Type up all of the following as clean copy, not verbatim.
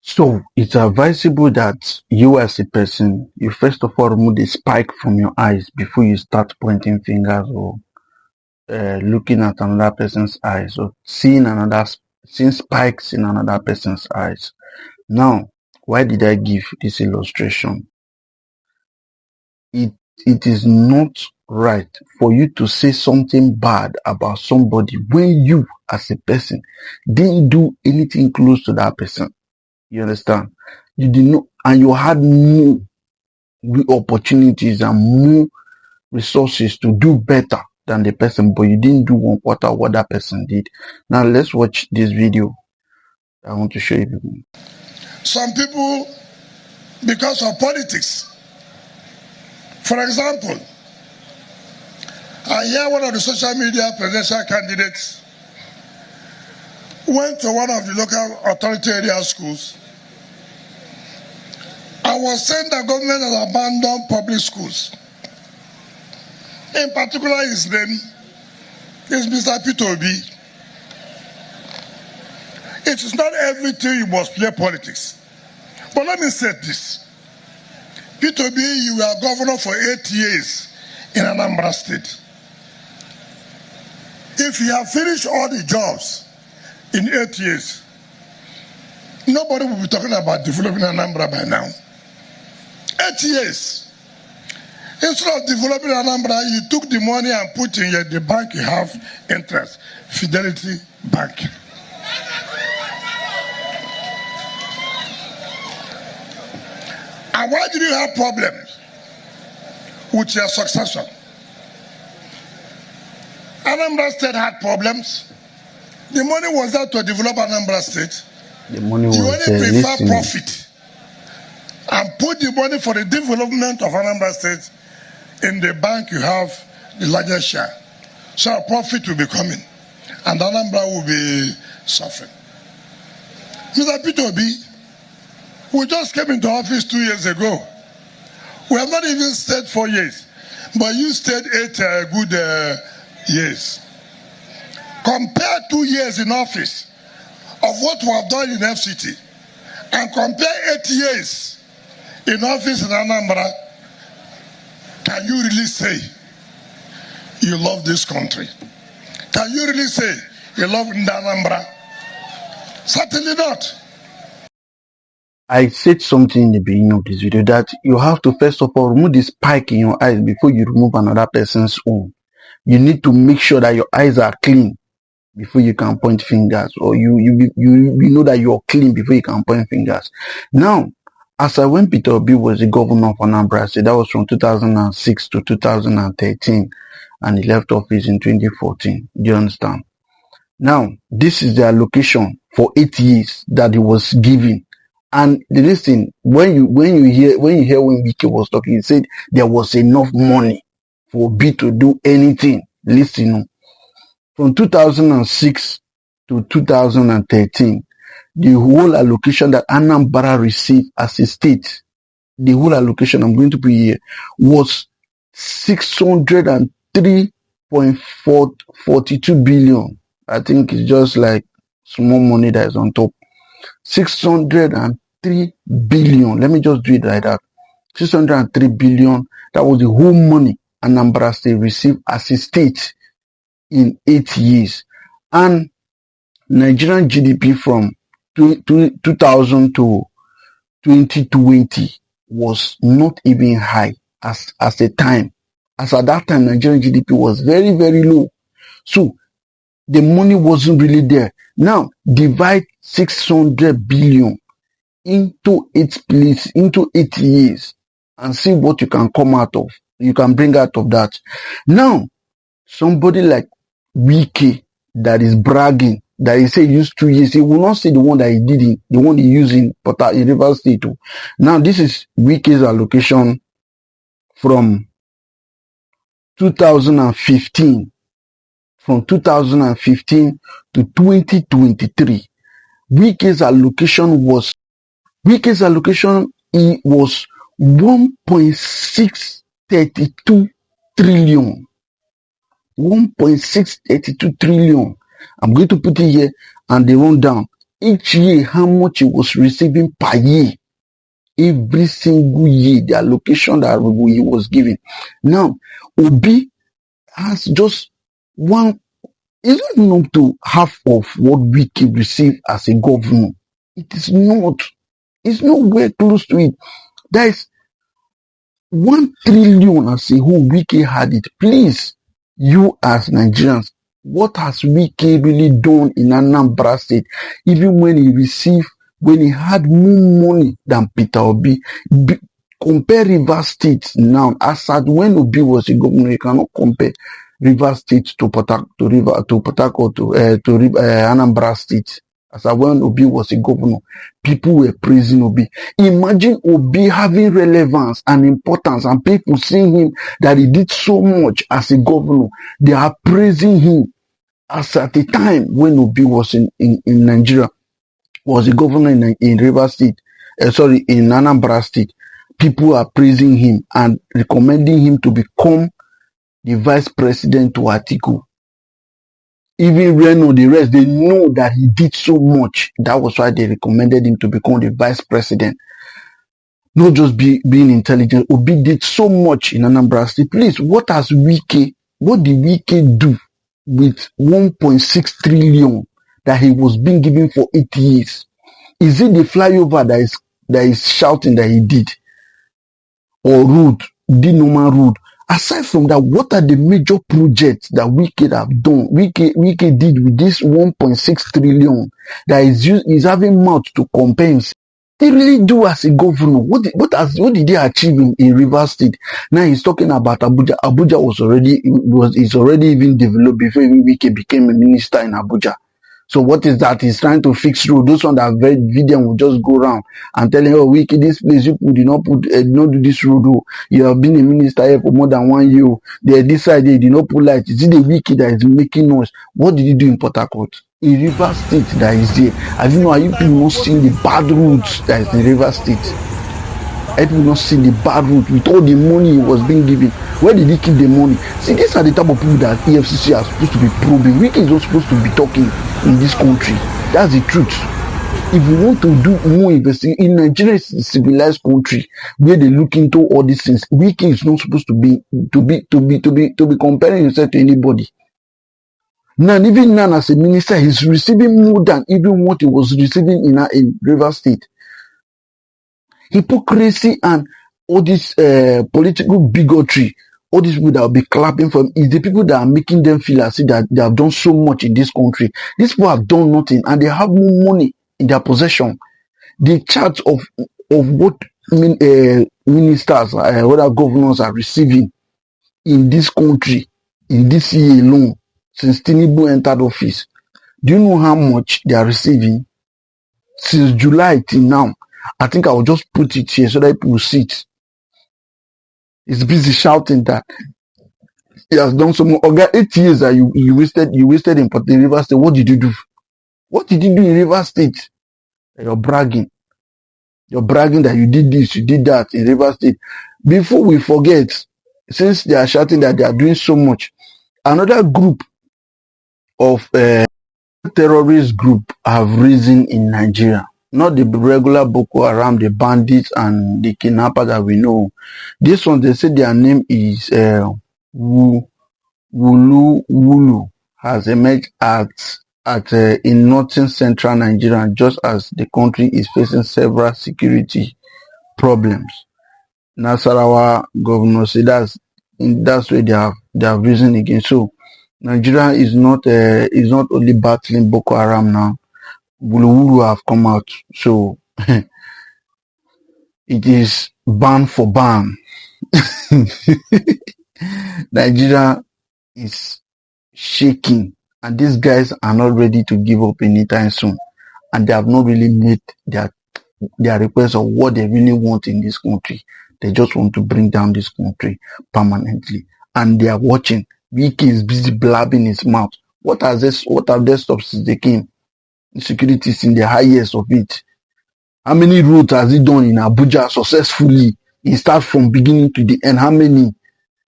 So it's advisable that you as a person, you first of all remove the spike from your eyes before you start pointing fingers or looking at another person's eyes or seeing spikes in another person's eyes. Now, why did I give this illustration? It is not right for you to say something bad about somebody when you as a person didn't do anything close to that person. You understand? You did not, and you had more opportunities and more resources to do better than the person, but you didn't do 1/4 what that person did. Now let's watch this video. I want to show you people. Some people, because of politics. For example, I hear one of the social media presidential candidates went to one of the local authority area schools and was saying that government has abandoned public schools. In particular, his name is Mr. P2B. It is not everything you must play politics. But let me say this. P2B, you were governor for 8 years in Anambra State. If you have finished all the jobs in 8 years, nobody will be talking about developing Anambra by now. 8 years. Instead of developing Anambra, you took the money and put in the bank you have interest, Fidelity Bank. And why did you have problems with your successor? Anambra State had problems. The money was there to develop Anambra State. The money was you only prefer listening. profit and put the money for the development of Anambra State in the bank you have the largest share. So profit will be coming and Anambra will be suffering. Mr. P2B, we just came into office 2 years ago. We have not even stayed 4 years, but you stayed 8 good years. Compare 2 years in office of what we have done in FCT and compare 8 years in office in Anambra. Can you really say you love this country? Can you really say you love Anambra? Certainly not. I said something in the beginning of this video that you have to first of all remove the spike in your eyes before you remove another person's own. You need to make sure that your eyes are clean before you can point fingers, or you know that you're clean before you can point fingers. Now, as I when Peter Obi was the governor of Anambra State, that was from 2006 to 2013, and he left office in 2014. Do you understand? Now, this is the allocation for 8 years that he was given. And listen, when you hear when Wike was talking, he said there was enough money for B to do anything. Listen, from 2006 to 2013, the whole allocation that Anambra received as a state, the whole allocation I'm going to put here, was 603.42 billion. I think it's just like small money that is on top. 603 billion. Let me just do it like that. 603 billion. That was the whole money Anambra State received as a state in 8 years. And Nigerian GDP from 2000 to 2020 was not even high as a time. As at that time, Nigerian GDP was very, very low. So the money wasn't really there. Now divide 600 billion into 8 years and see what you can come out of. You can bring out of that. Now, somebody like Wike that is bragging, that he said used 2 years, he will not say the one that he did in, the one he used in River State. Now, this is Wike's allocation from 2015. From 2015 to 2023. Wike's allocation was 1.632 trillion. 1.632 trillion. I'm going to put it here and they run down. Each year, how much he was receiving per year. Every single year, the allocation that he was given. Now, Obi has just one, it's not even up to half of what Wike received as a governor. It is not. It's nowhere close to it. There is 1 trillion as a whole. Wike had it. Please, you as Nigerians, what has Wike really done in Anambra State? Even when he had more money than Peter Obi. Compare Rivers State now. As at when Obi was a governor, you cannot compare Rivers State to Anambra State. As at when Obi was a governor, people were praising Obi. Imagine Obi having relevance and importance, and people seeing him that he did so much as a governor. They are praising him. As at the time when Obi was in Nigeria, was a governor in Rivers State, in Anambra State, people are praising him and recommending him to become the vice president to Atiku. Even Reno, the rest, they know that he did so much. That was why they recommended him to become the vice president. Not just being intelligent. Obi did so much in Anambra State. Please, what did Wike do with 1.6 trillion that he was being given for 8 years? Is it the flyover that is shouting that he did? Or road, the normal road? Aside from that, what are the major projects that Wike have done? Wike did with this 1.6 trillion that is having mouth to compare himself. They really do as a governor. What did they achieve in Rivers State? Now he's talking about Abuja. Abuja is already even developed before even Wike became a minister in Abuja. So what is that? He's trying to fix road. Those ones that have read video will just go around and telling, oh, Wike, this place you did not do this road. Oh. You have been a minister here for more than 1 year. They decided they did not put light. Is it the Wike that is making noise? What did you do in Port Harcourt? In River State that is there. Have you people not seen the bad roads that is in River State? Have you not seen the bad road with all the money he was being given? Where did he keep the money? See, these are the type of people that EFCC are supposed to be probing. Wike is not supposed to be talking in this country. That's the truth. If you want to do more investigation, in Nigeria is a civilized country where they look into all these things. Wike is not supposed to be comparing himself to anybody. Now, even now as a minister, he's receiving more than even what he was receiving in River State. Hypocrisy and all this political bigotry, all these people that will be clapping for him, is the people that are making them feel as if that they have done so much in this country. These people have done nothing and they have more money in their possession. The charts of what ministers, other governors are receiving in this country, in this year alone, since Tinubu entered office. Do you know how much they are receiving? Since July till now. I think I will just put it here so that people will see it. He's busy shouting that he has done so much. Okay, 8 years that you wasted in Port River State. What did you do? What did you do in River State? You're bragging. You're bragging that you did this, you did that in River State. Before we forget, since they are shouting that they are doing so much, another group of terrorist group have risen in Nigeria. Not the regular Boko Haram, the bandits and the kidnappers that we know. This one, they say their name is Wulowulo, has emerged in northern central Nigeria, just as the country is facing several security problems. Nasarawa governor said that's where they have risen again. So Nigeria is not only battling Boko Haram now. Wulowulo have come out, so it is ban for ban. Nigeria is shaking, and these guys are not ready to give up anytime soon, and they have not really made their request of what they really want in this country. They just want to bring down this country permanently, and they are watching. Wike is busy blabbing his mouth. What have they stopped since they came? Insecurity is in the highest of it. How many roads has he done in Abuja successfully? He starts from beginning to the end. How many?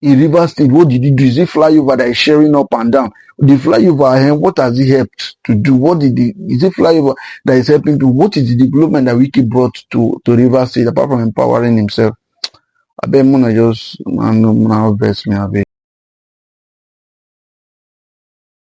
in Rivers State, what did he do? Is it flyover that is sharing up and down? The flyover, what has he helped to do? Is it flyover that is helping to, what is the development that Wike brought to Rivers State apart from empowering himself? I bet Mona just, man, no, verse me, I beg.